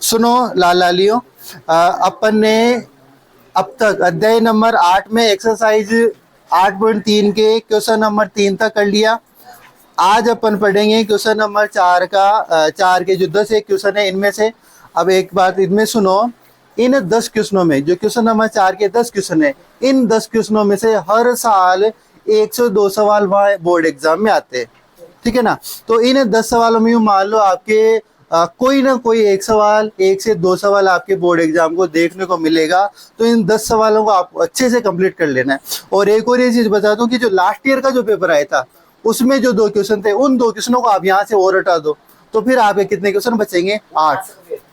सुनो लाल लालियो, अपन ने अब तक अध्याय नंबर 8 में एक्सरसाइज 8.3 के क्वेश्चन नंबर 3 तक कर लिया। आज अपन पढ़ेंगे क्वेश्चन नंबर 4 का 4 के जो 10 एक क्वेश्चन है इनमें से। अब एक बात इनमें सुनो, इन 10 क्वेश्चनों में जो क्वेश्चन नंबर 4 के 10 क्वेश्चन है, इन 10 क्वेश्चनों में से हर साल 102 सवाल बोर्ड एग्जाम में आते हैं, ठीक है ना। तो इन 10 सवालों में मान लो आपके कोई ना कोई एक सवाल, एक से दो सवाल आपके बोर्ड एग्जाम को देखने को मिलेगा। तो इन 10 सवालों को आपको अच्छे से कंप्लीट कर लेना है। और एक और ये चीज बता दूं कि जो लास्ट ईयर का जो पेपर आया था उसमें जो 2 क्वेश्चन थे, उन 2 क्वेश्चनों को आप यहाँ से और हटा दो तो फिर आपके कितने क्वेश्चन बचेंगे? 8,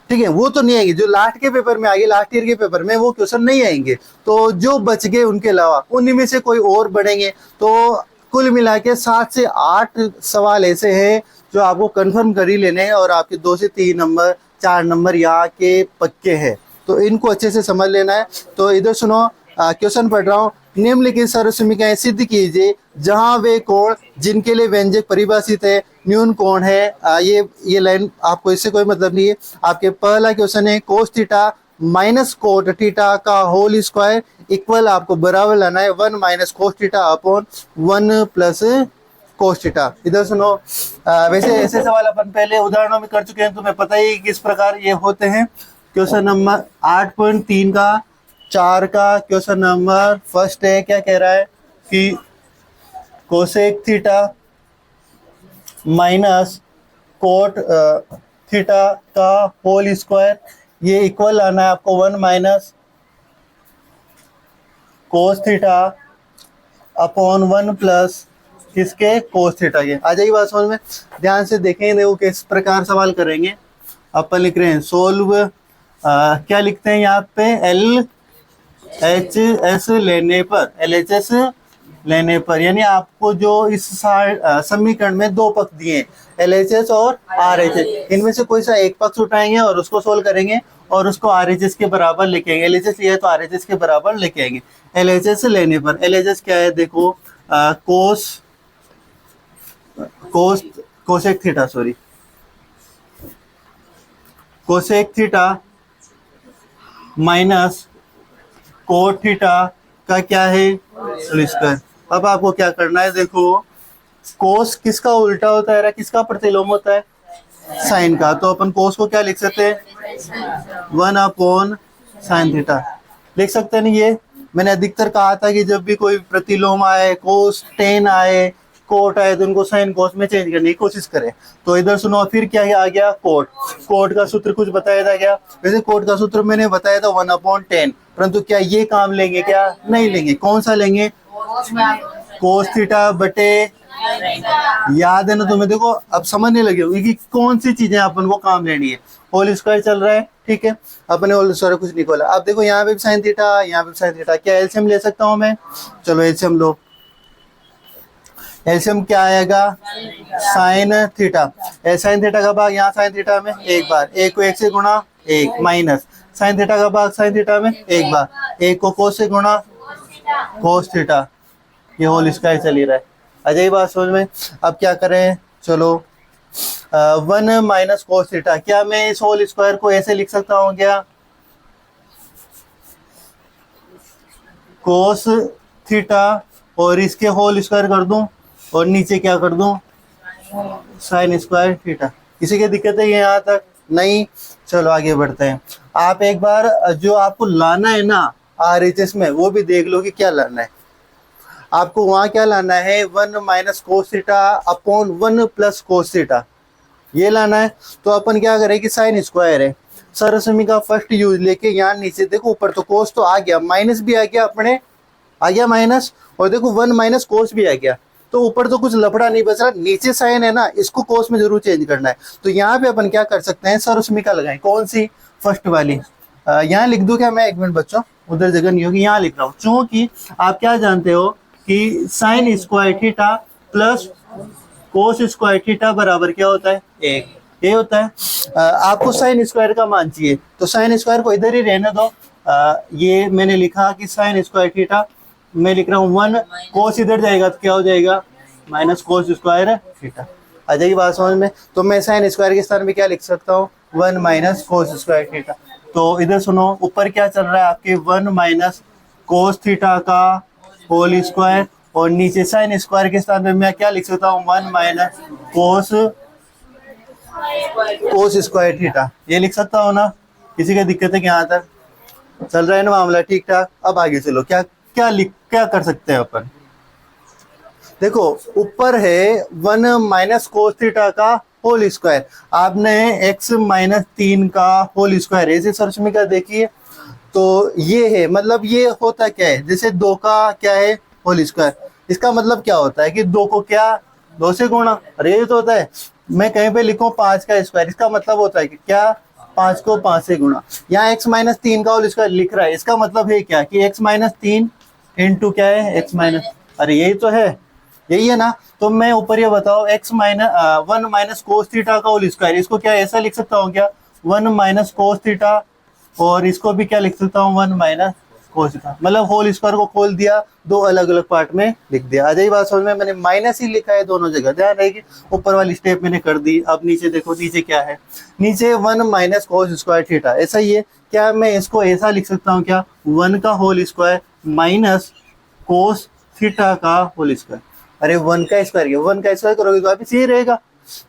ठीक है। वो तो नहीं आएंगे जो लास्ट के पेपर में आएंगे, लास्ट ईयर के पेपर में वो क्वेश्चन नहीं आएंगे। तो जो बच गए उनके अलावा उन्हीं में से कोई और बढ़ेंगे। तो कुल मिला के 7 से 8 सवाल ऐसे हैं जो आपको कंफर्म कर ही लेने हैं और आपके 2 से 3 नंबर 4 नंबर यहाँ के पक्के हैं। तो इनको अच्छे से समझ लेना है। तो इधर सुनो, क्वेश्चन पढ़ रहा हूँ। निम्नलिखित सर्वसमीकरण सिद्ध कीजिए जहां वे कोण जिनके लिए व्यंजक परिभाषित है न्यून कोण है। ये लाइन आपको इससे कोई मतलब नहीं है। आपके पहला क्वेश्चन है कोस थीटा माइनस कोट थीटा का होल स्क्वायर इक्वल आपको बराबर लाना है 1 minus cos theta upon 1 plus cos theta. इधर सुनो, वैसे ऐसे सवाल अपन पहले उदाहरणों में कर चुके हैं, तुम्हें पता ही किस प्रकार ये होते हैं। क्वेश्चन नंबर 8.3 का 4 का क्वेश्चन नंबर फर्स्ट है, क्या कह रहा है कि cosec theta minus cot theta का होल स्क्वायर, ये इक्वल आना है आपको 1 minus cos theta upon 1 plus किसके? कोस थीटा के। आ जाइए बात समझ में, ध्यान से देखें। देखो किस प्रकार सवाल करेंगे। अपन लिख रहे हैं सोल्व, क्या लिखते हैं यहाँ पे? LHS लेने पर, LHS लेने पर, यानी आपको जो इस समीकरण में 2 पक्ष दिए हैं, LHS और RHS, इनमें से कोई सा एक पक्ष उठाएंगे और उसको सोल्व करेंगे और उसको RHS के बराबर लेके आएंगे। LHS लिया है तो RHS के बराबर लेके आएंगे। LHS लेने पर LHS क्या है? देखो cosec theta, sorry cosec theta minus cot theta का क्या है? स्क्वायर। अब आपको क्या करना है? देखो कोस किसका उल्टा होता है, किसका प्रतिलोम होता है? साइन का। तो अपन कोस को क्या लिख सकते हैं? 1 अपॉन साइन थीटा लिख सकते हैं। नहीं, ये मैंने अधिकतर कहा था कि जब भी कोई प्रतिलोम आए, कोस टेन आए, कोट आए, तो उनको साइन कोस में चेंज करने की कोशिश करें। तो इधर सुनो, फिर क्या आ गया? कोट। कोट का सूत्र कुछ बताया था क्या? वैसे कोट का सूत्र मैंने बताया था 1/10, परंतु क्या ये काम लेंगे? क्या नहीं लेंगे। कौन सा लेंगे? कोस थीटा बटे, याद है ना तुम्हें? देखो अब समझने लगे होगी कि कौन सी चीजें अपन को काम लेनी है। होल स्क्वायर चल रहा है, ठीक है, अपने होल स्क्वायर कुछ नहीं खोला। अब देखो यहाँ पे भी साइन थीटा, यहाँ पे भी साइन थीटा, क्या एलसीएम ले सकता हूँ मैं? चलो एलसीएम लो। एलसीएम क्या आएगा? Sine theta. साइन थीटा का भाग यहाँ साइन थीटा में एक बार, एक को 1 से गुणा 1 माइनस साइन थीटा का भाग साइन थीटा में एक बार, एक को कोस से गुणा कोस थीटा। ये होल स्क्वायर चल ही रहा है। अजय बात समझ में। अब क्या करें? चलो 1 माइनस कोस थीटा, क्या मैं इस होल स्क्वायर को ऐसे लिख सकता हूँ क्या? कोस थीटा और इसके होल स्क्वायर कर दूं और नीचे क्या कर दूं? Sign square theta. किसी की दिक्कत है यहाँ तक? नहीं। चलो आगे बढ़ते हैं। आप एक बार जो आपको लाना है ना RHS में, वो भी देख लो कि क्या लाना है आपको। वहां क्या लाना है? 1 minus cos theta upon 1 plus cos theta, ये लाना है। तो अपन क्या करें कि साइन स्क्वायर है, सरसमी का फर्स्ट यूज लेके यहाँ नीचे देखो, ऊपर तो कोस तो आ गया, माइनस भी आ गया, अपने आ गया माइनस, और देखो 1 माइनस कोस भी आ गया। तो ऊपर तो कुछ लफड़ा नहीं बच रहा, नीचे साइन है ना, इसको कोस में जरूर चेंज करना है। तो यहाँ पे अपन क्या कर सकते हैं? सरसमिका लगाएं। कौन सी? फर्स्ट वाली। यहाँ लिख दूं क्या मैं? 1 मिनट बच्चों, उधर जगह नहीं होगी, यहाँ लिख रहा हूँ। क्योंकि आप क्या जानते हो कि sign square theta plus cos square theta बराबर क्या होता है? 1। ये होता है। आपको साइन स्क्वायर का मान चाहिए, तो साइन स्क्वायर को इधर ही रहने दो। ये मैंने लिखा कि साइन स्क्वायर थीटा, मैं लिख रहा हूँ 1, कोस इधर जाएगा तो क्या हो जाएगा? Minus cos square theta. आ जाएगी बात समझ में। तो मैं साइन स्क्वायर के स्थान में क्या लिख सकता हूँ? 1 माइनस कोस स्क्वायर थीटा। तो इधर सुनो, ऊपर क्या चल रहा है आपके 1 माइनस कोस थीटा का होल स्क्वायर, और नीचे साइन स्क्वायर के स्थान पे मैं क्या लिख सकता हूँ 1 माइनस कोस कोस स्क्वायर थीटा, ये लिख सकता हूँ ना। किसी का दिक्कत है कि यहाँ तक चल रहा है ना मामला ठीक ठाक। अब आगे चलो, क्या कर सकते हैं अपन। देखो ऊपर है 1 माइनस कोस थीटा का होल स्क्वायर, आपने x माइनस 3 का होल स्क्वायर ऐसे सर्च में क्या देखिए, तो ये है, मतलब ये होता क्या है, जैसे 2 का क्या है होल स्क्वायर, इसका मतलब क्या होता है कि 2 को क्या 2 से गुणा, अरे ये तो होता है मैं कहीं पे लिखूं 5 का स्क्वायर, इसका मतलब होता है कि क्या 5 को 5 से गुणा। यहाँ x माइनस 3 का होल स्क्वायर लिख रहा है, इसका मतलब है क्या कि x माइनस 3 इंटू क्या है x माइनस, अरे यही तो है, यही है ना। तो मैं ऊपर ये बताओ x minus 1 minus cos theta का होल स्क्वायर, इसको क्या ऐसा लिख सकता हूँ क्या 1 माइनस कोस थीटा, और इसको भी क्या लिख सकता हूँ 1 माइनस कोस थीटा, मतलब होल स्क्वायर को खोल दिया, दो अलग अलग पार्ट में लिख दिया। आ जाइए बात समझ में, मैंने माइनस ही लिखा है दोनों जगह, ध्यान रहेगी। ऊपर वाली स्टेप मैंने कर दी। अब नीचे देखो, नीचे क्या है, नीचे 1 माइनस कोस स्क्वायर थीटा, ऐसा ही है क्या, मैं इसको ऐसा लिख सकता हूँ क्या 1 का whole square minus cos theta का होल स्क्वायर। अरे 1 का स्क्वायर किया, 1 का स्क्वायर करोगे तो वापिस यही रहेगा,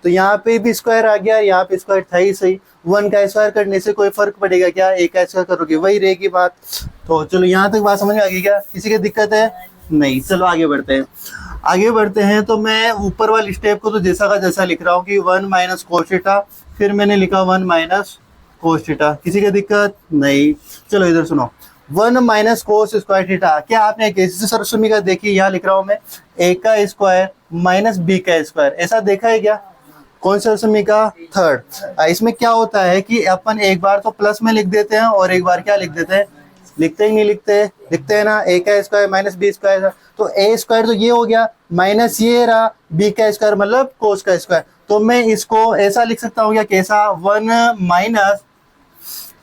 तो यहाँ पे भी स्क्वायर आ गया, यहाँ पे स्क्वायर था ही सही। 1 का स्क्वायर करने से कोई फर्क पड़ेगा क्या, 1 का स्क्वायर करोगे वही रहेगी बात। तो चलो यहाँ तक बात समझ में आ गई क्या, किसी की दिक्कत है नहीं। चलो आगे बढ़ते हैं, आगे बढ़ते हैं। तो मैं ऊपर वाली स्टेप को तो जैसा का जैसा लिख रहा हूँ कि 1 माइनस कोस थीटा, फिर मैंने लिखा 1 माइनस कोस थीटा, किसी की दिक्कत नहीं। चलो इधर सुनो, 1 माइनस कोस स्क्वायर थीटा, क्या आपने कैसे सरसमी देखी, यहाँ लिख रहा हूँ मैं a का स्क्वायर माइनस b का स्क्वायर, ऐसा देखा है क्या, कौन सा समीकरण थर्ड। इसमें क्या होता है कि अपन एक बार तो प्लस में लिख देते हैं और एक बार क्या लिख देते हैं, लिखते ही नहीं लिखते हैं ना, a का स्क्वायर माइनस b स्क्वायर, तो a स्क्वायर तो ये हो गया, माइनस ये रहा b का स्क्वायर मतलब कोस का स्क्वायर। तो मैं इसको ऐसा लिख सकता हूँ क्या, कैसा 1 माइनस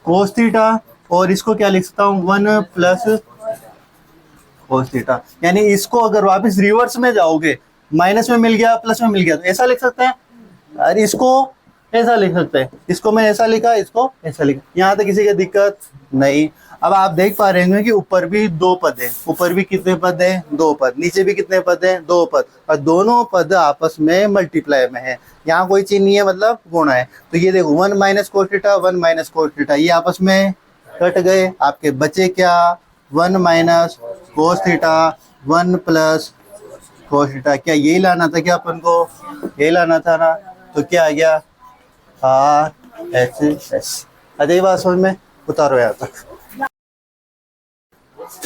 कोस थीटा, और इसको क्या लिख सकता हूँ 1 प्लस कोस थीटा। यानी इसको अगर वापस रिवर्स में जाओगे, माइनस में मिल गया प्लस में मिल गया, तो ऐसा लिख सकते हैं, और इसको ऐसा लिख सकते हैं, इसको मैं ऐसा लिखा, इसको ऐसा लिखा, यहाँ तक किसी की दिक्कत नहीं। अब आप देख पा रहे हैं कि ऊपर भी 2 पद है, ऊपर भी कितने पद हैं 2 पद, नीचे भी कितने पद हैं 2 पद, और दोनों पद आपस में मल्टीप्लाई में है, यहाँ कोई चीज नहीं है मतलब गुणा है। तो ये देखो 1 minus cos theta 1 minus cos theta, ये आपस में कट गए, आपके बचे क्या 1 minus cos theta 1 plus cos theta, क्या यही लाना था क्या अपन को, यही लाना था ना। तो क्या आ गया RHS। अजय बात समझ में, उतारो यहाँ तक,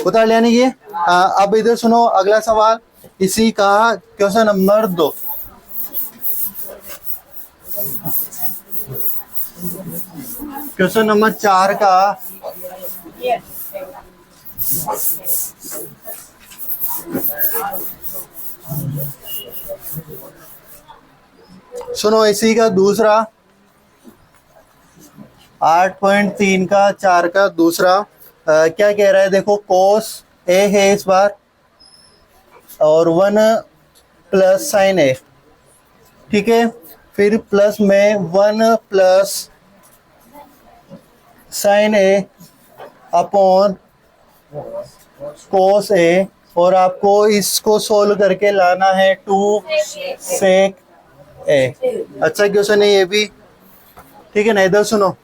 उतार लिया नहीं ये। अब इधर सुनो अगला सवाल, इसी का क्वेश्चन नंबर 2। क्वेश्चन नंबर 4 का सुनो, इसी का दूसरा 8.3 का 4 का दूसरा क्या कह रहा है, देखो कोस ए है इस बार, और 1 प्लस साइन ए, ठीक है, फिर प्लस में 1 प्लस साइन ए अपॉन कोस ए, और आपको इसको सोल्व करके लाना है 2 सेक ए। अच्छा क्वेश्चन है ये भी, ठीक है ना। इधर सुनो,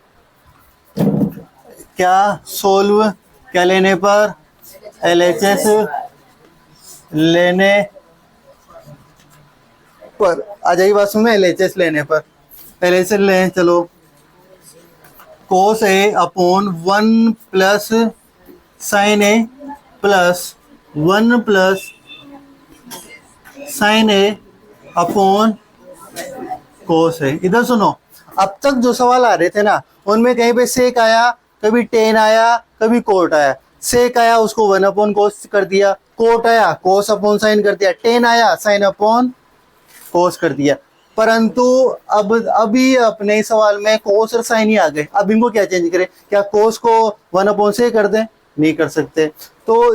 क्या सोल्व क्या लेने पर, LHS लेने पर, आ जाइए बात सुन में, LHS लेने पर, LHS लें चलो, कोस ए अपॉन 1 प्लस साइन ए प्लस 1 प्लस साइन ए अपॉन कोस ए। इधर सुनो, अब तक जो सवाल आ रहे थे ना, उनमें कहीं पे सेक आया, कभी टेन आया, कभी कोट आया। सेक आया उसको 1 अपॉन कोस कर दिया, कोट आया कोस अपॉन साइन कर दिया, टेन आया साइन अपॉन कोस कर दिया। परंतु अब अभी अपने सवाल में कोस और साइन ही आ गए, अब इनको क्या चेंज करें, क्या कोस को 1 अपॉन से कर दें, नहीं कर सकते। तो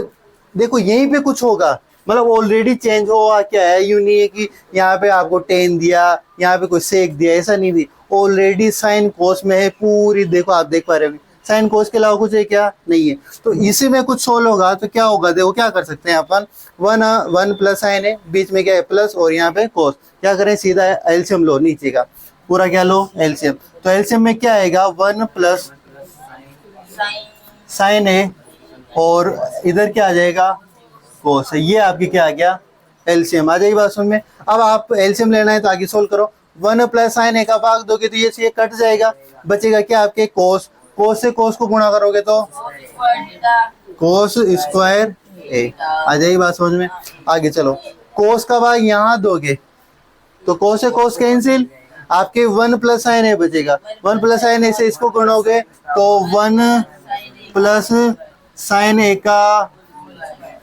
देखो यहीं पे कुछ होगा, मतलब ऑलरेडी चेंज हुआ क्या है, यूं नहीं है कि यहाँ पे आपको टेन दिया, यहाँ पे कोई सेक दिया, ऐसा नहीं दी, ऑलरेडी साइन कोस में है पूरी। देखो आप देख पा रहे हो साइन कोस के अलावा कुछ है क्या, नहीं है। तो इसी में कुछ सोल्व होगा तो क्या होगा, देखो क्या कर सकते हैं अपन, वन वन प्लस साइन है, बीच में क्या है प्लस, और यहाँ पे कोस, क्या करें सीधा एलसीएम लो, नीचे का पूरा क्या लो एलसीएम। तो एलसीएम में क्या आएगा, वन प्लस साइन है, और इधर क्या आ जाएगा कोस है। ये आपकी क्या आ गया एलसीएम, आ जाएगी बात समझ में। अब आप एलसीएम लेना है तो आगे सोल्व करो, वन प्लस साइन ए का भाग दोगे तो ये कट जाएगा, बचेगा क्या आपके कोस, कोस से कोस को गुणा करोगे तो कोस स्क्वायर ए, आ जाएगी बात समझ में। आगे चलो, कोस का भाग यहाँ दोगे तो कोस से कोस कैंसिल, आपके वन प्लस साइन ए बचेगा, वन प्लस साइन ए से इसको गुणोगे तो वन प्लस साइन ए का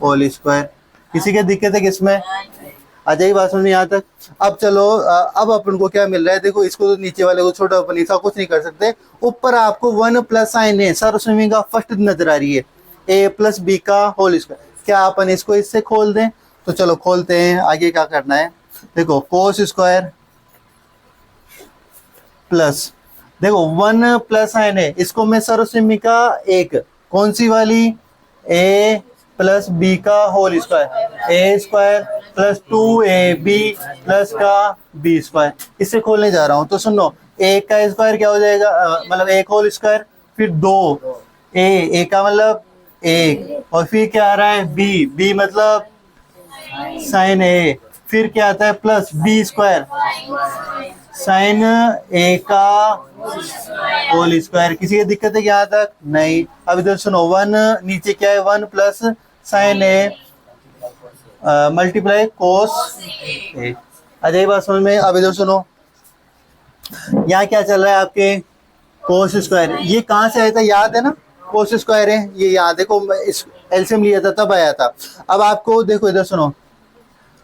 होल स्क्वायर। किसी के दिक्कत है किसमें, आ जाएगी बात समझ में यहाँ तक। अब चलो अब अपन को क्या मिल रहा है, देखो इसको तो नीचे वाले को छोटा, अपन ऐसा कुछ नहीं कर सकते, ऊपर आपको वन प्लस साइन है सरस्वती का फर्स्ट नजर आ रही है, ए प्लस बी का होल स्क्वायर, क्या अपन इसको इससे खोल दें, तो चलो खोलते हैं। आगे क्या करना है, देखो कोस स्क्वायर प्लस, देखो वन प्लस साइन है, इसको मैं सरस्वती का एक, कौन सी वाली, ए प्लस बी का whole square, A square plus two A B plus का बी स्क्वायर, इससे खोलने जा रहा हूं। तो सुनो, एक का स्क्वायर क्या हो जाएगा, मतलब एक होल स्क्वायर, फिर दो ए का मतलब एक, और फिर क्या आ रहा है बी, बी मतलब साइन ए, फिर क्या आता है प्लस बी स्क्वायर साइन ए का होल स्क्वायर। किसी की दिक्कत है यहाँ तक, नहीं। अब इधर सुनो, वन नीचे क्या है, one plus sign A multiply कोस ए, आ जाएगी बात समझ में। अब इधर सुनो, यहाँ क्या चल रहा है आपके कोस स्क्वायर, ये कहाँ से आया था याद है ना, कोस स्क्वायर है ये, याद है को एलसीएम लिया था तब आया था। अब आपको देखो इधर सुनो,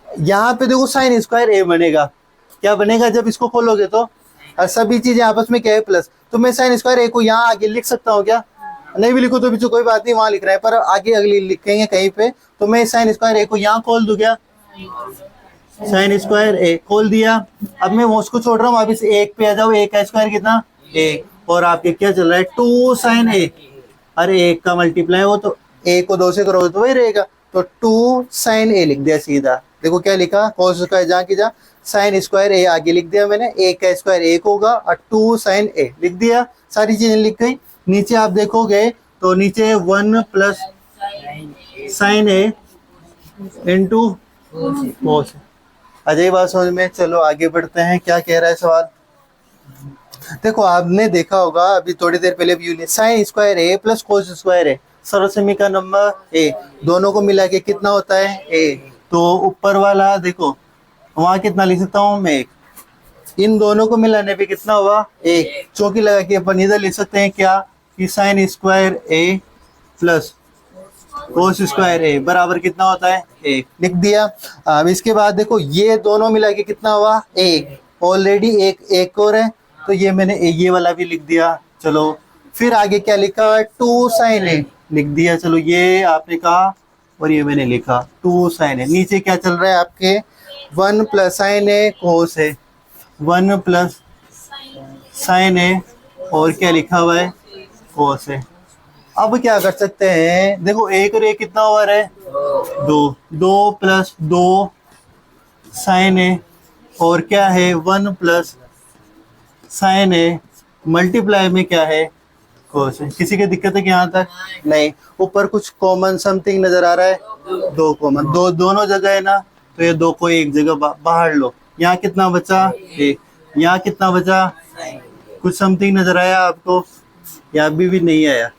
यहाँ पे देखो साइन स्क्वायर ए बनेगा, क्या बनेगा जब इसको खोलोगे तो, और सभी चीजें आपस में क्या है प्लस, तो मैं साइन स्क्वायर ए को यहाँ आगे लिख सकता हूँ क्या, नहीं भी लिखो तो भी तो कोई बात नहीं, वहां लिख रहा है, पर आगे अगली लिखेंगे कहीं पे, तो मैं साइन स्क्वायर ए को यहाँ खोल दूं क्या, साइन स्क्वायर ए खोल दिया। अब मैं उसको छोड़ रहा हूँ, वापिस एक पे आ जाओ, एक का स्क्वायर कितना एक, और आपके क्या चल रहा है टू साइन ए, अरे एक का मल्टीप्लाई हो तो ए को दो से करोगे तो वही रहेगा, तो टू साइन ए लिख दिया सीधा। देखो क्या लिखा, कोस स्क्वायर जहाँ की जहाँ, साइन स्क्वायर ए आगे लिख दिया मैंने, ए का स्क्वायर एक होगा और टू साइन ए लिख दिया, सारी चीजें लिख गई। नीचे आप देखोगे तो नीचे वन प्लस साइन ए इंटू कोस, अजय बात समझ में। चलो आगे बढ़ते हैं, क्या कह रहा है सवाल। देखो आपने देखा होगा अभी थोड़ी देर पहले भी यूनिट, साइन स्क्वायर ए प्लस कोस स्क्वायर ए, सर्वसमी का नंबर ए, दोनों को मिला के कितना होता है ए, तो ऊपर वाला देखो वहां कितना लिख सकता हूँ मैं एक, इन दोनों को मिलाने पे कितना हुआ एक, चौकी लगा के अपन इधर लिख सकते हैं क्या कि साइन स्क्वायर ए प्लस कोस स्क्वायर ए बराबर कितना होता है एक, लिख दिया। अब इसके बाद देखो ये दोनों मिला के कितना हुआ एक, ऑलरेडी एक और है तो ये मैंने ये वाला भी लिख दिया। चलो फिर आगे क्या लिखा, टू साइन ए लिख दिया, चलो ये आपने कहा और ये मैंने लिखा टू साइन ए। नीचे क्या चल रहा है आपके, वन प्लस साइन ए कोस है, वन प्लस साइन ए और क्या लिखा हुआ है कोस है। अब क्या कर सकते हैं, देखो एक और एक कितना ओवर है दो, दो प्लस दो साइन ए और क्या है one plus sign A multiply में क्या है कोस है। किसी की दिक्कत है कि यहाँ तक नहीं, ऊपर कुछ कॉमन समथिंग नजर आ रहा है, दो कॉमन, दो दोनों जगह है ना, तो ये दो को एक जगह बाहर लो। यहाँ कितना बचा एक, यहाँ कितना बचा, कुछ समथिंग नजर आया आपको, यहाँ भी नहीं आया,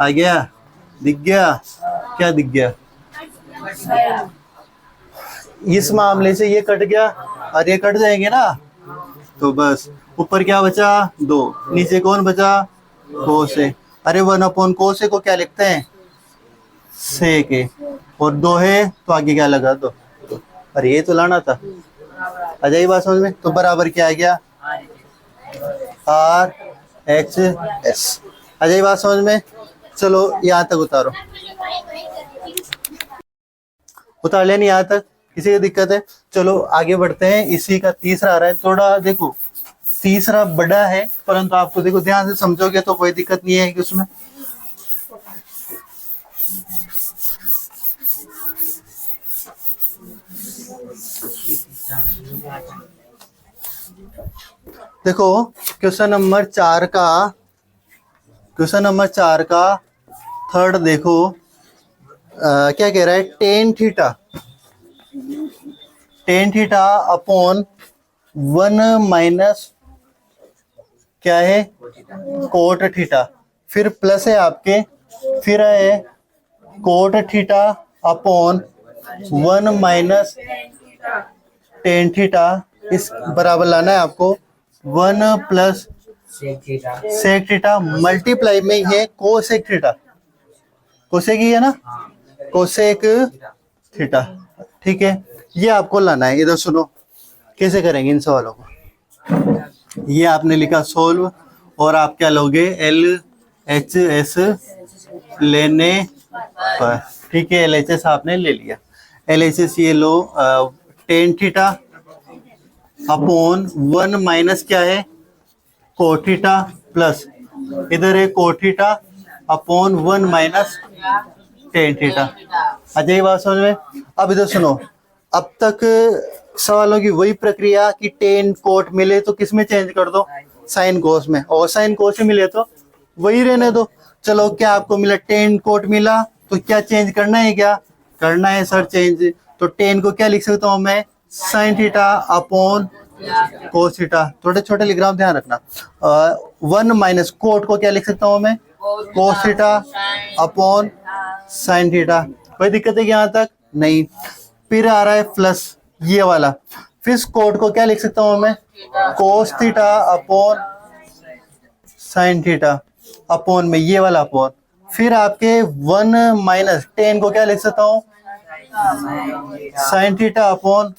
आ गया, दिख गया, क्या दिख गया, इस मामले से ये कट गया और ये कट जाएंगे ना, तो बस ऊपर क्या बचा दो, नीचे कौन बचा कोस है, अरे वन अपॉन कोस है को क्या लिखते हैं सेक है, और दो है तो आगे क्या लगा दो, अरे ये तो लाना था, आ जाइए बात समझ में। तो बराबर क्या आ गया आर एच एस, आ जाइए बात समझ में। चलो यहाँ तक उतारो। उतार लिया नहीं यहाँ तक? किसी को दिक्कत है? चलो आगे बढ़ते हैं। इसी का तीसरा आ रहा है, थोड़ा देखो तीसरा बड़ा है, परंतु आपको देखो ध्यान से समझोगे तो कोई दिक्कत नहीं है कि उसमें। देखो क्वेश्चन नंबर 4 का थर्ड देखो, क्या कह रहा है, टेन थीटा अपॉन 1 माइनस क्या है, कोट थीटा, फिर प्लस है आपके, फिर है cot theta upon 1 minus tan theta, इस बराबर लाना है आपको 1 प्लस सेक थीटा, मल्टीप्लाई में है कोसेक थीटा, कोसेक ही है ना, कोसेक थीटा। ठीक है, ये आपको लाना है। इधर सुनो कैसे करेंगे इन सवालों को। ये आपने लिखा सोल्व, और आप क्या लोगे, LHS लेने पर। ठीक है, LHS आपने ले लिया। LHS ये लो, टेन थीटा अपॉन 1 माइनस क्या है, कोट थीटा, प्लस इधर है cot theta upon 1 minus tan theta. अच्छा ये बात समझ में। अब इधर सुनो, अब तक सवालों की वही प्रक्रिया कि टेन कोट मिले तो किस में चेंज कर दो, साइन कोस में, और साइन कोस में मिले तो वही रहने दो। चलो क्या आपको मिला, टेन कोट मिला, तो क्या चेंज करना है, क्या करना है सर चेंज, तो टेन को क्या लिख सकता हूं मैं, sign theta upon cos theta, थोड़े छोटे लिख रहा हूं ध्यान रखना। 1 माइनस कोट को क्या लिख सकता हूं मैं, कोस थीटा अपॉन साइन थीटा। कोई दिक्कत है कि यहाँ तक? नहीं। फिर आ रहा है प्लस ये वाला, फिर कोट को क्या लिख सकता हूं मैं, कोस theta upon sine theta, upon में ये वाला अपॉन, फिर आपके 1 माइनस टेन को क्या लिख सकता हूं, sign theta upon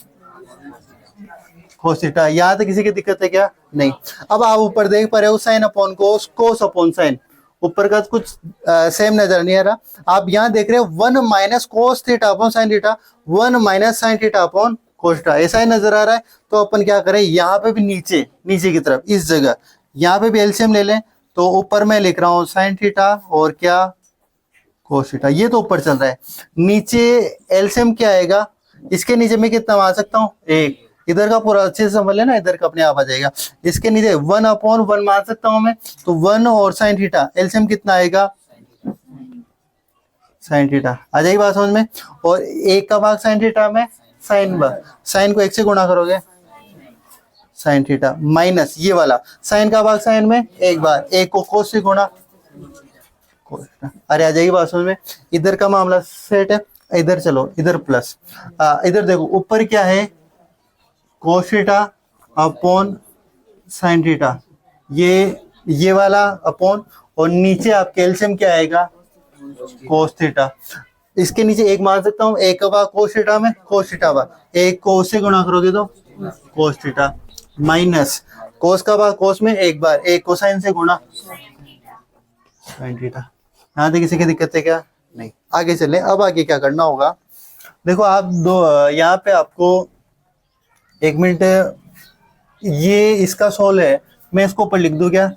cos theta. यहाँ तक किसी की दिक्कत है क्या? नहीं। अब आप ऊपर देख पा रहे हो, साइन अपॉन कोस, कोस अपॉन साइन, ऊपर का कुछ सेम नजर नहीं आ रहा। आप यहाँ देख रहे हो 1 minus cos theta upon sine theta, 1 minus sine theta upon cos theta, ऐसा ही नजर आ रहा है। तो अपन क्या करें, यहाँ पे भी नीचे की तरफ इस जगह यहाँ पे भी एलसीएम ले लें। तो ऊपर मैं लिख रहा हूँ साइन थीटा और क्या, कोस थीटा, ये तो ऊपर चल रहा है। नीचे एलसीएम क्या आएगा, इसके नीचे में कितना मान सकता हूँ, 1। इधर का पूरा अच्छे से समझ लेना, इधर का अपने आप आ जाएगा। इसके नीचे 1 अपॉन 1 मान सकता हूं मैं, तो 1 और साइन थीटा, एलसीएम कितना आएगा, साइन थीटा। आ जाएगी बात समझ में। और 1 का भाग साइन थीटा में साइन भाग, साइन को 1 से गुणा करोगे साइन थीटा, माइनस ये वाला साइन का भाग साइन में 1 बार, 1 को कोस से गुणा कोस। अरे आ जाएगी बात समझ में। इधर का मामला सेट है। इधर चलो, इधर प्लस, इधर देखो ऊपर क्या है, कोस थीटा अपॉन साइन थीटा, ये वाला अपॉन, और नीचे आपके एलसीएम क्या आएगा, कोस थीटा। इसके नीचे 1 मान सकता हूँ, 1 का भाग कोस थीटा में, कोस थीटा भाग 1 को उससे गुणा करोगे तो कोस थीटा, माइनस कोस का भाग कोस में 1 बार, 1 को साइन से गुणा साइन थीटा। यहाँ तक किसी की दिक्कत है क्या? नहीं। आगे चले। अब आगे क्या करना होगा, देखो आप दो, यहाँ पे आपको 1 मिनट, ये इसका सोल है, मैं इसको ऊपर लिख दूं क्या,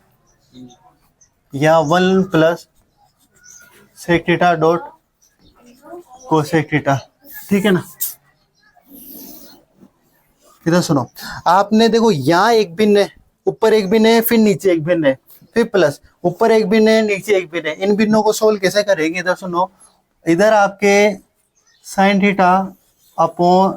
यहाँ 1 plus sec theta dot cosec theta. ठीक है ना। इधर सुनो, आपने देखो यहाँ एक भिन्न है, ऊपर एक भिन्न है, फिर नीचे एक भिन्न है, फिर प्लस ऊपर एक भिन्न है, नीचे एक भिन्न है। इन भिन्नों को सोल्व कैसे करेंगे, इधर सुनो, इधर आपके sign theta upon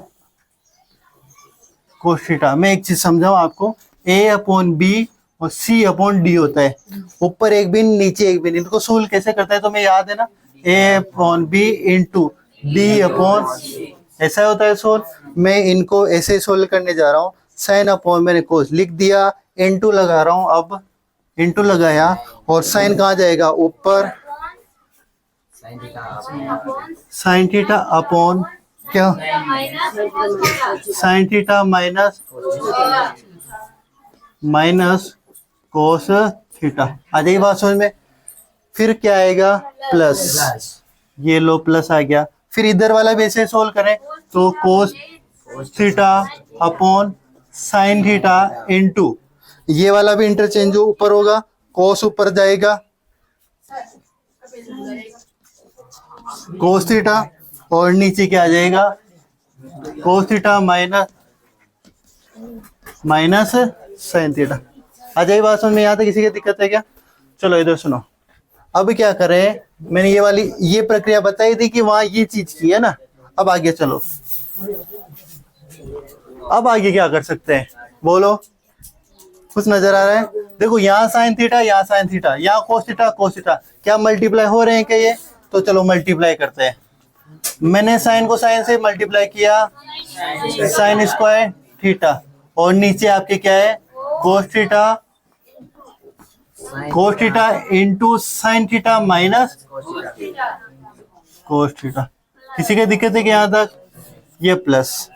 cos theta. मैं एक चीज समझाऊं आपको, a अपॉन बी और c अपॉन डी होता है, ऊपर एक भिन्न नीचे एक भिन्न। इनको सोल्व कैसे करता है तो मैं याद है ना, a upon B into B upon, ऐसा होता है सोल्व। मैं इनको ऐसे सोल्व करने जा रहा हूँ, साइन अपॉन मैंने कोस लिख दिया, इंटू लगा रहा हूँ, अब इंटू लगाया और साइन कहाँ जाएगा, ऊपर, साइन थीटा अपॉन क्या, sine theta minus cos theta. आ जाएगी बात समझ में। फिर क्या आएगा, प्लस, ये लो प्लस आ गया, फिर इधर वाला भी ऐसे सोल्व करें तो कोस theta upon sine theta into ये वाला भी इंटरचेंज ऊपर होगा, कोस ऊपर जाएगा कोस थीटा और नीचे क्या आ जाएगा cos theta minus sine theta. आ जाए बात समझ में, यहाँ तक किसी की दिक्कत है क्या? चलो इधर सुनो। अब क्या करें, मैंने ये प्रक्रिया बताई थी कि वहां ये चीज की है ना। अब आगे चलो, अब आगे क्या कर सकते हैं बोलो, कुछ नजर आ रहा है? देखो यहाँ साइन थीटा, यहाँ साइन थीटा, यहाँ कोस थीटा, क्या मल्टीप्लाई हो रहे हैं क्या ये? तो चलो मल्टीप्लाई करते हैं। मैंने साइन को साइन से मल्टीप्लाई किया, साइन स्क्वायर थीटा, और नीचे आपके क्या है cos theta into sine theta minus cos theta. किसी की दिक्कत है कि यहाँ तक? ये प्लस,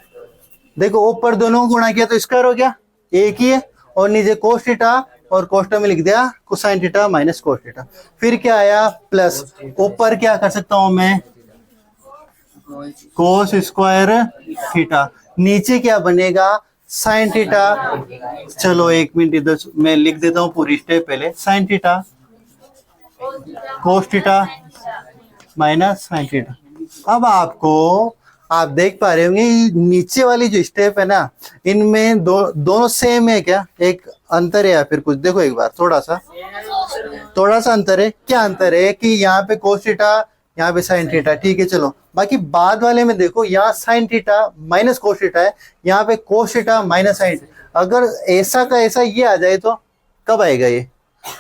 देखो ऊपर दोनों को गुणा किया तो स्क्वायर हो गया, एक ही है, और नीचे कोस थीटा और कोष्टक में लिख दिया cosine theta minus cos theta. फिर क्या आया प्लस, ऊपर क्या कर सकता हूं मैं कोस स्क्वायर थीटा, नीचे क्या बनेगा साइन थीटा। चलो एक मिनट इधर मैं लिख देता हूँ पूरी स्टेप पहले, साइन थीटा कोस थीटा माइनस साइन थीटा। अब आप देख पा रहे होंगे नीचे वाली जो स्टेप है ना, इनमें दोनों सेम है क्या? एक अंतर है या फिर कुछ? देखो एक बार थोड़ा सा अंतर है। क्या अंतर है कि यहाँ पे कोस थीटा, यहाँ पे साइन थीटा, ठीक है चलो। बाकी बाद वाले में देखो यहाँ sign theta minus cos theta है, यहाँ पे कोस थीटा माइनस साइन। अगर ऐसा का ऐसा ये आ जाए तो कब आएगा? ये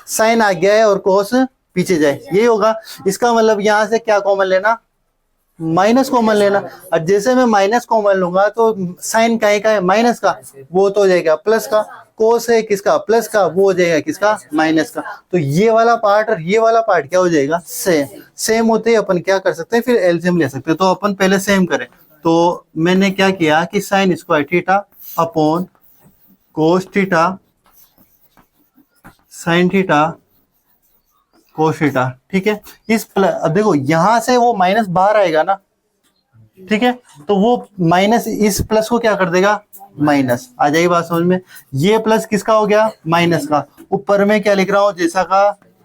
साइन आ गया है और कोस पीछे जाए, यही होगा। इसका मतलब यहाँ से क्या कॉमन लेना? माइनस कॉमन लेना। और जैसे मैं माइनस कॉमन लूंगा तो साइन का है माइनस का, वो तो हो जाएगा प्लस का, कोस है किसका प्लस का, वो हो जाएगा किसका माइनस का। तो ये वाला पार्ट और ये वाला पार्ट क्या हो जाएगा सेम होते ही अपन क्या कर सकते हैं फिर एलसीएम ले सकते हैं। तो अपन पहले सेम करें, तो मैंने क्या किया कि sign square theta upon cos theta sine theta cos theta, ठीक है। अब देखो यहां से वो माइनस बाहर आएगा ना, ठीक है, तो वो माइनस इस प्लस को क्या कर देगा माइनस। आ जाएगी बात समझ में? ये प्लस किसका हो गया माइनस का, ऊपर में क्या लिख रहा हूं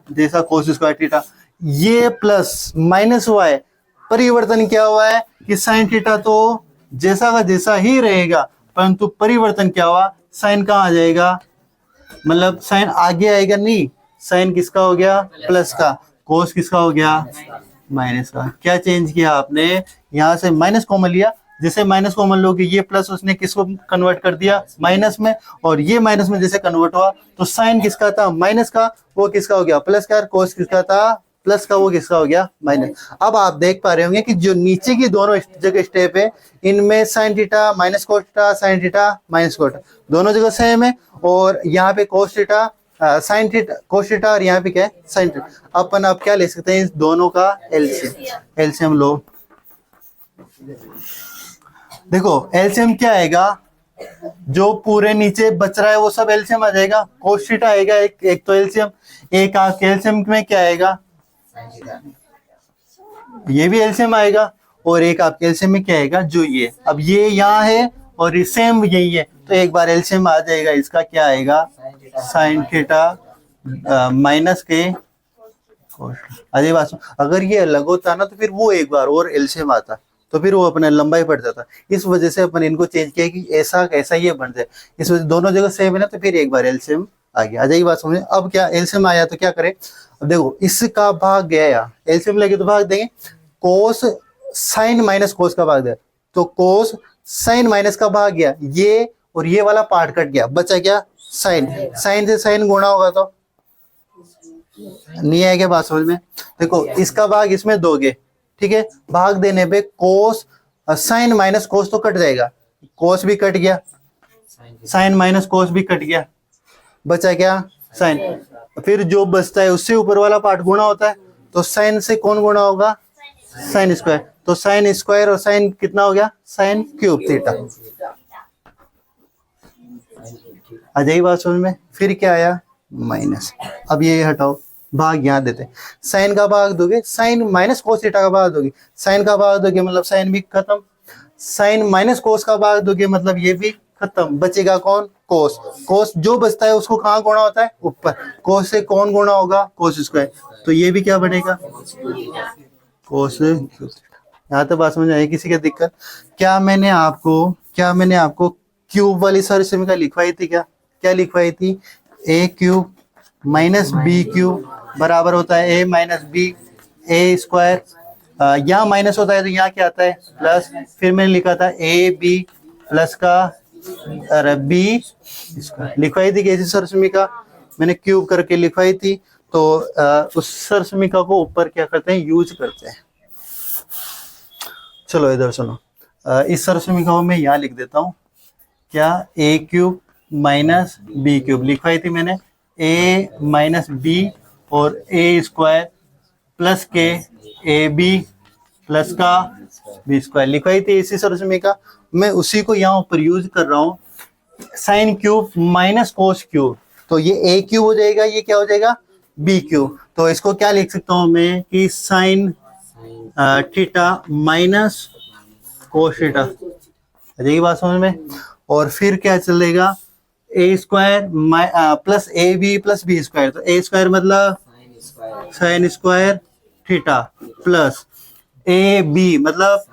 जैसा कोस स्क्वायर थीटा। ये प्लस माइनस हुआ है, परिवर्तन क्या हुआ है कि साइन थीटा तो जैसा का जैसा ही रहेगा, परंतु परिवर्तन क्या हुआ, साइन कहाँ आ जाएगा, मतलब साइन आगे आएगा नहीं, साइन किसका हो गया प्लस का, कोस किसका हो गया माइनस का। क्या चेंज किया आपने, यहां से माइनस कॉमन लिया, जैसे माइनस कॉमन लोगे ये प्लस उसने किसको कन्वर्ट कर दिया माइनस में, और ये माइनस में जैसे कन्वर्ट हुआ तो साइन किसका था माइनस का, वो किसका हो गया प्लस का, कोस किसका था प्लस का, वो किसका हो गया माइनस। अब आप देख पा रहे होंगे कि जो नीचे की दोनों जगह स्टेप है इनमें sign theta minus cos theta sine theta minus cos theta दोनों जगह सेम है, और यहाँ पे cos theta sine theta cos theta और यहाँ पे क्या है साइन थीटा। अपन अब क्या ले सकते हैं इस दोनों का एलसीएम लो। देखो एलसीएम क्या आएगा, जो पूरे नीचे बच रहा है वो सब एलसीएम आ जाएगा, कोस थीटा आएगा एक तो एलसीएम, एक आपके एलसीएम में क्या आएगा ये भी एलसीएम आएगा, और एक आपके एलसीएम में क्या आएगा जो ये, अब ये यहाँ है और ये सेम यही है, तो एक बार एलसीएम आ जाएगा, इसका क्या आएगा साइन थीटा माइनस के अरे बात। अगर ये अलग होता ना तो फिर वो एक बार और एलसीएम आता तो फिर वो अपना लंबाई बढ़ जाता। इस वजह से अपन इनको चेंज किया कि ऐसा कैसा ये बन जाए, इस वजह दोनों जगह सेम है ना, तो फिर एक बार एलसीएम आ गया। आ जाएगी बात समझ। अब क्या एलसीएम आया तो क्या करें, अब देखो इसका भाग गया यार, एलसीएम लगे तो भाग देंगे, कोस साइन माइनस कोस का भाग दिया तो कोस साइन माइनस का भाग गया, ये और ये वाला पार्ट कट गया, बचा क्या साइन, साइन से साइन गुणा होगा तो नहीं आएगा बात समझ में। देखो इसका भाग इसमें दोगे, ठीक है, भाग देने पे कोस साइन माइनस कोस तो कट जाएगा, कोस भी कट गया, साइन माइनस कोस भी कट गया, बचा क्या साइन। फिर जो बचता है उससे ऊपर वाला पार्ट गुणा होता है, तो साइन से कौन गुणा होगा साइन स्क्वायर, तो साइन स्क्वायर और साइन कितना हो गया साइन क्यूब थीटा। आ जाइए बात समझ में। फिर क्या आया माइनस, अब ये हटाओ, भाग यहाँ देते हैं, साइन का भाग दोगे, साइन माइनस कोस थीटा का भाग दोगे, साइन का भाग दोगे मतलब साइन भी खत्म, साइन माइनस कोस का भाग दोगे मतलब ये भी खत्म, बचेगा कौन, कोस। कोस जो बचता है उसको कहाँ गुणा होता है, ऊपर, कोस से कौन गुणा होगा, कोस स्क्वायर, तो ये भी क्या बनेगा, कोस। यहाँ तक बात समझ आई, किसी का दिक्कत? क्या मैंने आपको क्यूब वाली सर्वसमीकरण लिखवाई थी, क्या लिखवाई थी, ए क्यूब माइनस बी क्यूब बराबर होता है ए माइनस बी ए स्क्वायर, यहाँ माइनस होता है तो यहाँ क्या आता है प्लस, फिर मैंने लिखा था ए बी प्लस का अरे बी स्क्वायर, लिखवाई थी कैसी सरसमीका, मैंने क्यूब करके लिखवाई थी। तो उस सरसमीका को ऊपर क्या करते हैं, यूज करते हैं। चलो इधर सुनो, इस सरसमीका को मैं यहाँ लिख देता हूँ, क्या ए क्यूब माइनस बी क्यूब लिखवाई थी मैंने, ए माइनस बी और ए स्क्वायर प्लस के ए बी प्लस का बी स्क्वायर लिखवाई थी इसी सरसमीका, मैं उसी को यहाँ ऊपर यूज कर रहा हूँ, sine cube minus cos cube, तो ये ए क्यूब हो जाएगा, ये क्या हो जाएगा बी क्यूब, तो इसको क्या लिख सकता हूँ मैं कि sine theta minus cos theta, आ जाएगी बात समझ में। और फिर क्या चलेगा, A square plus A B plus B square, तो ए स्क्वायर मतलब sine square theta plus A B मतलब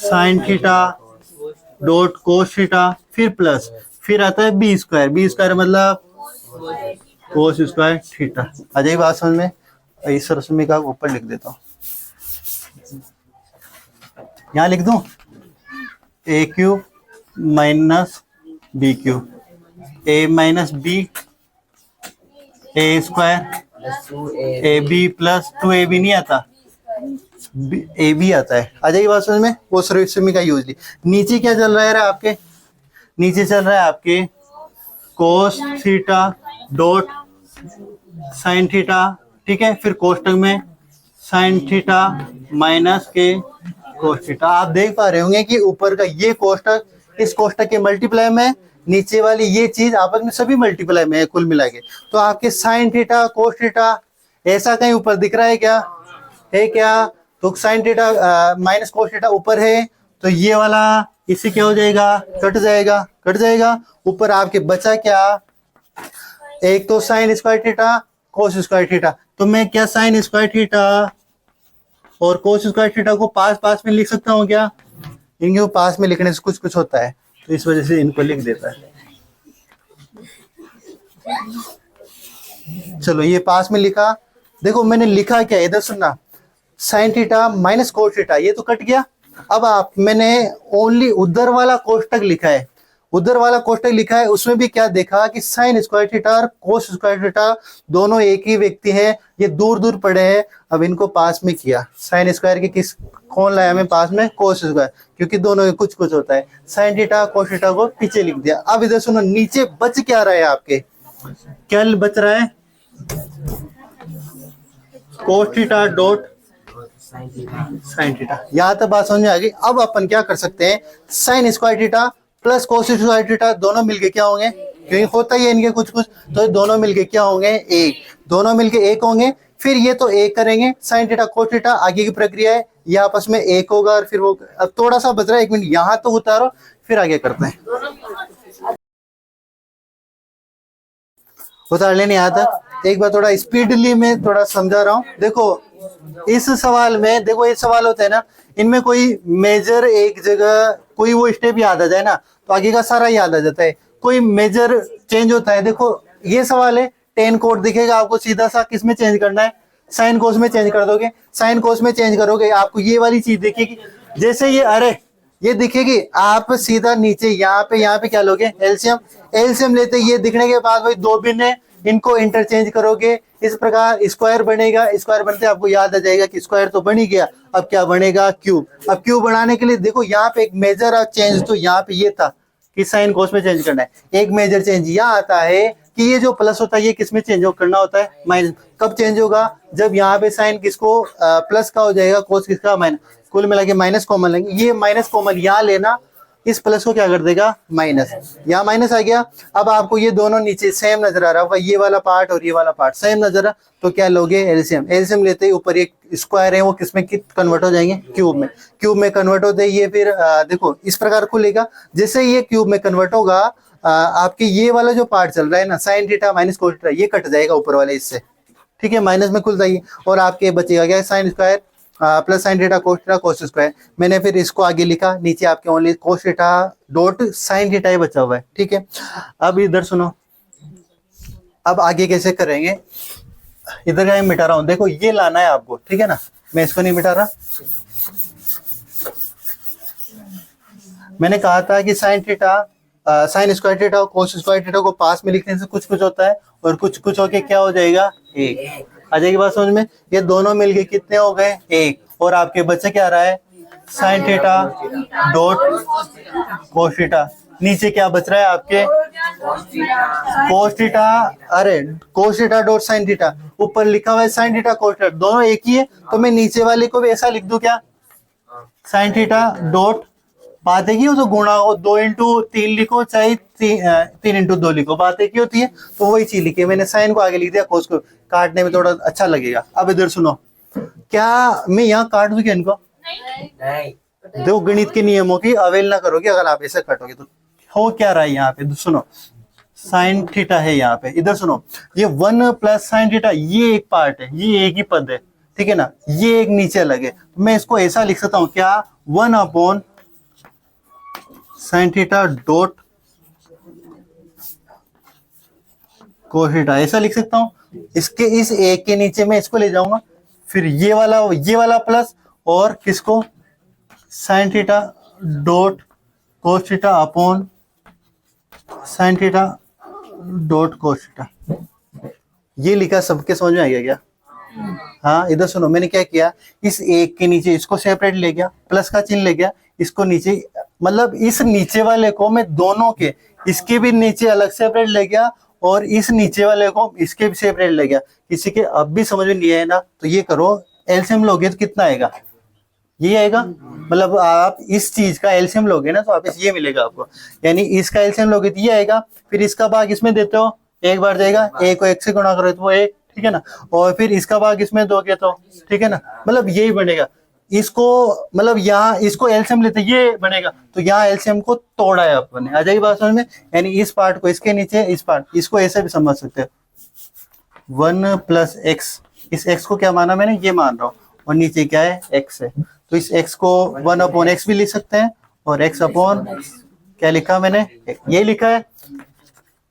sine theta dot cos theta, फिर प्लस, फिर आता है बी स्क्वायर मतलब कोस स्क्वायर थीटा, आ जाएगी बात समझ में। इस सरसमीका को ऊपर लिख देता हूँ, यहाँ लिख दूं A cube minus B cube, A minus B A square A B plus 2ab नहीं आता, ए बी आता है, आ जाएगी बात समझ में। वो सरसमीका यूज ली। नीचे क्या चल रहा है आपके, नीचे चल रहा है आपके कोस थीटा डॉट साइन थीटा, ठीक है, फिर कोष्टक में साइन थीटा माइनस के कोस थीटा, आप देख पा रहे होंगे कि ऊपर का ये कोष्टक इस कोष्टक के मल्टीप्लाई में, नीचे वाली ये चीज आपस में सभी मल्टीप्लाई में है कुल मिला के, तो आपके साइन थीटा कोस थीटा ऐसा कहीं ऊपर दिख रहा है क्या, है क्या, तो sign theta minus cos theta ऊपर है, तो ये वाला इससे क्या हो जाएगा, कट जाएगा, ऊपर आपके बचा क्या, एक तो sign square theta cos square theta, तो मैं क्या साइन स्क्वायर थीटा और कोस स्क्वायर थीटा को पास में लिख सकता हूँ क्या, इनको पास में लिखने से कुछ होता है, तो इस वजह से इनको लिख देता है। चलो ये पास में लिखा, देखो मैंने लिखा क्या, इधर सुनना, sign theta minus cos theta, ये तो कट गया। अब मैंने ओनली उधर वाला कोष्टक लिखा है, उसमें भी क्या देखा कि साइन स्क्वायर थीटा और कोस स्क्वायर थीटा दोनों एक ही व्यक्ति है, ये दूर पड़े हैं, अब इनको पास में किया, साइन स्क्वायर के किस कौन लाया मैं पास में, कोस स्क्वायर, क्योंकि दोनों में कुछ होता है, साइन थीटा कोस थीटा को पीछे लिख दिया। अब इधर सुनो, नीचे बच क्या रहा है आपके, क्या बच रहा है, कोस थीटा डॉट साइन थीटा, यहां तक बात समझ में आ गई। अब अपन क्या कर सकते हैं, sign square theta plus cos square theta दोनों मिलके क्या होंगे, क्योंकि होता ही है इनके कुछ, तो दोनों मिलके क्या होंगे, एक, दोनों मिलके एक होंगे, फिर ये तो एक करेंगे, साइन थीटा कोस थीटा आगे की प्रक्रिया है, ये आपस में एक होगा, और फिर वो अब थोड़ा सा बच रहा है, 1 मिनट यहाँ तो उतारो, फिर आगे करते हैं, उतार लेने यहाँ तक। एक बार थोड़ा स्पीडली में थोड़ा समझा रहा हूँ। देखो इस सवाल में, देखो ये सवाल होता है ना, इनमें कोई मेजर एक जगह कोई वो स्टेप याद आ जाए ना, तो आगे का सारा याद आ जाता है, कोई मेजर चेंज होता है। देखो ये सवाल है, टेन कोड दिखेगा आपको, सीधा सा किस में चेंज करना है, साइन कोस में चेंज कर दोगे, साइन कोस में चेंज करोगे, आपको ये वाली चीज दिखेगी, जैसे ये अरे ये दिखेगी, आप सीधा नीचे यहाँ पे क्या लोगे, एलसीएम लेते, ये दिखने के बाद भाई दो भिन्न है, इनको इंटरचेंज करोगे, इस प्रकार स्क्वायर बनेगा, स्क्वायर बनते आपको याद आ जाएगा कि स्क्वायर तो बन ही गया, अब क्या बनेगा, क्यूब। अब क्यूब बनाने के लिए देखो यहाँ पे एक मेजर चेंज तो यहाँ पे ये था कि साइन कोस में चेंज करना है, एक मेजर चेंज यहाँ आता है कि ये जो प्लस होता है ये किस में चेंज करना होता है, माइनस। कब चेंज होगा, जब यहाँ पे साइन किसको प्लस का हो जाएगा, कोस किसका माइनस, कुल मिला के माइनस कॉमन लेंगे, ये माइनस कॉमन यहाँ लेना, इस प्लस को क्या कर देगा माइनस, यहाँ माइनस आ गया। अब आपको ये दोनों नीचे सेम नजर आ रहा होगा, ये वाला पार्ट और ये वाला पार्ट सेम नजर आ, तो क्या लोगे एलसीएम। एलसीएम लेते ही ऊपर एक स्क्वायर है वो किसमें कन्वर्ट हो जाएंगे, क्यूब में। क्यूब में कन्वर्ट होते ही ये फिर देखो इस प्रकार खुलेगा। जैसे ये क्यूब में कन्वर्ट होगा आपके ये वाला जो पार्ट चल रहा है ना sign theta minus cos theta, ये कट जाएगा ऊपर वाले इससे, ठीक है, माइनस में खुल जाएगी और आपके बचेगा क्या sine square plus sine theta cos square. मैंने फिर इसको आगे लिखा, नीचे आपके only cos theta dot sine theta ही बचा हुआ है, ठीक है। अब इधर सुनो, अब आगे कैसे करेंगे, इधर का मिटा रहा हूं, देखो ये लाना है आपको, ठीक है ना, मैं इसको नहीं मिटा रहा। मैंने कहा था कि sine theta sine square theta और कोस स्क्वायर थीटा को पास में लिखने से कुछ कुछ होता है और कुछ कुछ होके क्या हो जाएगा एक। आ जाएगी बात समझ में। ये दोनों मिलके कितने हो गए एक, और आपके बच्चे क्या आ रहा है sign theta dot cos theta. नीचे क्या बच रहा है आपके कोस थीटा, अरे कोस थीटा डॉट साइन थीटा, ऊपर लिखा हुआ है साइन थीटा कोस थीटा, दोनों एक ही है, तो मैं नीचे वाले को भी ऐसा लिख दूं क्या साइन थीटा डॉट, बात है कि वो तो गुणा हो 2 इंटू 3 लिखो चाहे 3 इंटू 2 लिखो, बात एक ही होती है। तो वही चीज लिखी, मैंने साइन को आगे लिख दिया, कोस को काटने में थोड़ा अच्छा लगेगा। अब इधर सुनो, क्या मैं यहाँ काट दूं क्या इनको, नहीं। दो गणित के नियमों की अवहेलना करोगे अगर आप ऐसे काटोगे तो। हो क्या रहा है यहाँ पे सुनो, साइन थीटा है यहाँ पे, इधर सुनो ये 1 प्लस साइन थीटा, ये एक पार्ट है, ये एक ही पद है, ठीक है ना, ये एक नीचे अलग है। मैं इसको ऐसा लिख सकता हूँ क्या 1 upon sine theta dot cos theta, ऐसा लिख सकता हूं। इसके इस एक के नीचे मैं इसको ले जाऊंगा, फिर ये वाला प्लस और किसको sign theta dot cos theta upon sine theta dot cos theta. ये लिखा, सबके समझ में आ गया क्या? हाँ, इधर सुनो, मैंने क्या किया, इस एक के नीचे इसको सेपरेट ले गया, प्लस का चिन्ह ले गया, इसको नीचे मतलब इस नीचे वाले को मैं दोनों के, इसके भी नीचे अलग सेपरेट ले गया और इस नीचे वाले को इसके भी सेपरेट ले गया। किसी के अब भी समझ में नहीं आया ना, तो ये करो, एलसीएम लोगे तो कितना आएगा, ये आएगा। मतलब आप इस चीज का एलसीएम लोगे ना तो वापस ये मिलेगा आपको, यानी इसका एलसीएम लोगे तो ये आएगा, फिर इसका भाग इसमें देते हो एक बार जाएगा, एक को एक से गुणा करो तो वो एक, ठीक है ना, और फिर इसका भाग इसमें दोगे तो, ठीक है ना, मतलब यही बनेगा। इसको मतलब यहाँ इसको एलसीएम लेते ये बनेगा, तो यहाँ एलसीएम को तोड़ा है अपने, आ जाएगी बात समझ में। यानी इस पार्ट को इसके नीचे, इस पार्ट, इसको ऐसे भी समझ सकते हो 1 प्लस एक्स, इस एक्स को क्या माना मैंने, ये मान रहा हूँ, और नीचे क्या है एक्स है, तो इस एक्स को 1 अपॉन एक्स भी लिख सकते हैं और एक्स अपॉन क्या लिखा मैंने, ये लिखा है,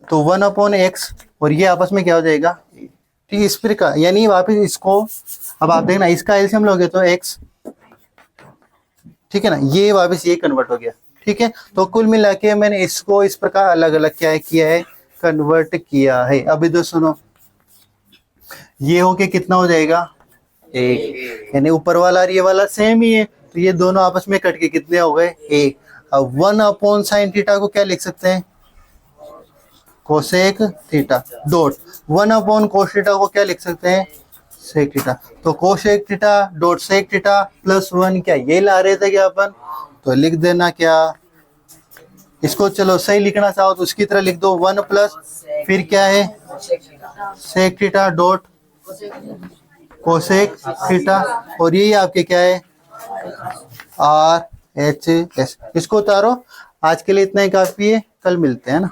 तो 1 अपॉन एक्स और ये आपस में क्या हो जाएगा, ठीक है, इस प्रकार। यानी वापिस इसको अब आप देखना, इसका एलसीएम लोगे तो एक्स, ठीक है ना, ये वापस ये कन्वर्ट हो गया, ठीक है। तो कुल मिला के मैंने इसको इस प्रकार अलग अलग क्या किया है, कन्वर्ट किया है। अब इधर सुनो, ये हो के कितना हो जाएगा एक, यानी ऊपर वाला और ये वाला सेम ही है, तो ये दोनों आपस में कट के कितने हो गए एक। अब 1 अपॉन साइन थीटा को क्या लिख सकते हैं, cosec theta dot 1 upon cos theta को क्या लिख सकते हैं, सेक थीटा। तो cosec theta dot sec theta plus 1, क्या ये ला रहे थे क्या अपन, तो लिख देना क्या, इसको चलो सही लिखना चाहो तो उसकी तरह लिख दो 1 प्लस फिर क्या है sec theta dot cosec theta, और यही आपके क्या है RHS। इसको उतारो, आज के लिए इतना ही काफी है, कल मिलते हैं ना।